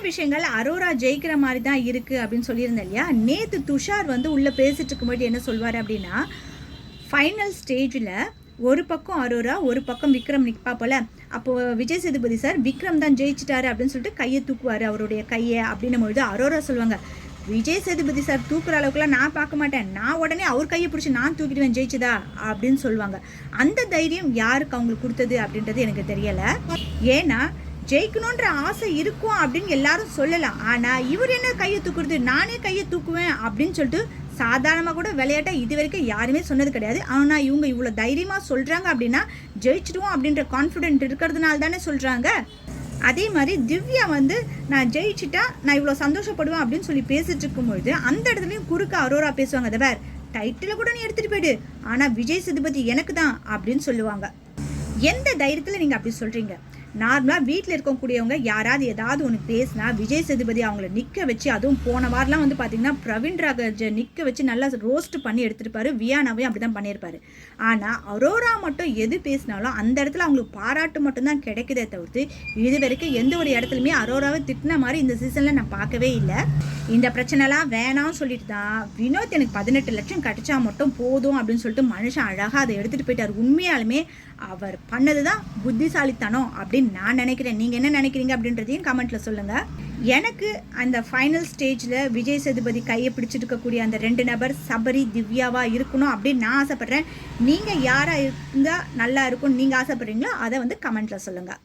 விஷயங்கள் அரோரா ஜெயிக்கிற மாதிரி தான் இருக்குது அப்படின்னு சொல்லியிருந்தேன் இல்லையா. நேற்று துஷார் வந்து உள்ளே பேசிட்டு இருக்கும்போது என்ன சொல்வார் அப்படின்னா, ஃபைனல் ஸ்டேஜில் ஒரு பக்கம் அரோரா ஒரு பக்கம் விக்ரம் நிற்பா போல். அப்போது விஜய் சேதுபதி சார் விக்ரம் தான் ஜெயிச்சிட்டாரு அப்படின்னு சொல்லிட்டு கையை தூக்குவார், அவருடைய கையை அப்படின்னும் பொழுது அரோரா சொல்லுவாங்க, விஜய் சேதுபதி சார் தூக்குற அளவுக்குலாம் நான் பார்க்க மாட்டேன், நான் உடனே அவர் கையை பிடிச்சி நான் தூக்கிடுவேன் ஜெயிச்சதா அப்படின்னு சொல்லுவாங்க. அந்த தைரியம் யாருக்கு அவங்களுக்கு கொடுத்தது அப்படின்றது எனக்கு தெரியலை. ஏன்னா ஜெயிக்கணுன்ற ஆசை இருக்கும் அப்படின்னு எல்லாரும் சொல்லலாம். ஆனால் இவர் என்ன கையை தூக்குறது, நானே கையை தூக்குவேன் அப்படின்னு சொல்லிட்டு சாதாரணமாக கூட விளையாட்டாக இது வரைக்கும் யாருமே சொன்னது கிடையாது. ஆனால் இவங்க இவ்வளோ தைரியமாக சொல்கிறாங்க அப்படின்னா ஜெயிச்சிடுவோம் அப்படின்ற கான்ஃபிடென்ட் இருக்கிறதுனால தானே சொல்கிறாங்க. அதே மாதிரி திவ்யா வந்து நான் ஜெயிச்சிட்டா நான் இவ்வளோ சந்தோஷப்படுவேன் அப்படின்னு சொல்லி பேசிட்டு இருக்கும்பொழுது அந்த இடத்துலையும் குறுக்க அரோரா பேசுவாங்க, அதை வேறு டைட்டில் கூட நீ எடுத்துகிட்டு போயிடு, ஆனால் விஜய் சேதுபதி எனக்கு தான் அப்படின்னு சொல்லுவாங்க. எந்த தைரியத்தில் நீங்கள் அப்படி சொல்கிறீங்க? நார்மலாக வீட்டில் இருக்கக்கூடியவங்க யாராவது ஏதாவது ஒன்று பேசினா விஜய் சேதுபதி அவங்கள நிற்க வச்சு, அதுவும் போன வாரம்லாம் வந்து பார்த்திங்கன்னா பிரவீன் ராகர்ஜை நிற்க வச்சு நல்லா ரோஸ்ட் பண்ணி எடுத்துருப்பாரு. வியானாவையும் அப்படி தான் பண்ணியிருப்பாரு. ஆனால் அரோரா மட்டும் எது பேசினாலும் அந்த இடத்துல அவங்களுக்கு பாராட்டு மட்டும்தான் கிடைக்குதே தவிர்த்து இது வரைக்கும் எந்த ஒரு இடத்துலையுமே அரோராவை திட்டின மாதிரி இந்த சீசனில் நான் பார்க்கவே இல்லை. இந்த பிரச்சனைலாம் வேணாம்னு சொல்லிட்டு தான் வினோத் எனக்கு 18 லட்சம் கிடைச்சா மட்டும் போதும் அப்படின்னு சொல்லிட்டு மனுஷன் அழகாக அதை எடுத்துகிட்டு போயிட்டார். உண்மையாலுமே அவர் பண்ணது தான் புத்திசாலித்தனம் அப்படின்னு நான் நினைக்கிறேன். நீங்கள் என்ன நினைக்கிறீங்க அப்படின்றதையும் கமெண்ட்டில் சொல்லுங்கள். எனக்கு அந்த ஃபைனல் ஸ்டேஜில் விஜய் சேதுபதி கையை பிடிச்சிட்டு இருக்கக்கூடிய அந்த 2 நபர் சபரி திவ்யாவாக இருக்கணும் அப்படின்னு நான் ஆசைப்பட்றேன். நீங்கள் யாராக இருந்தால் நல்லா இருக்கும்னு நீங்கள் ஆசைப்பட்றீங்களோ அதை வந்து கமெண்ட்டில் சொல்லுங்கள்.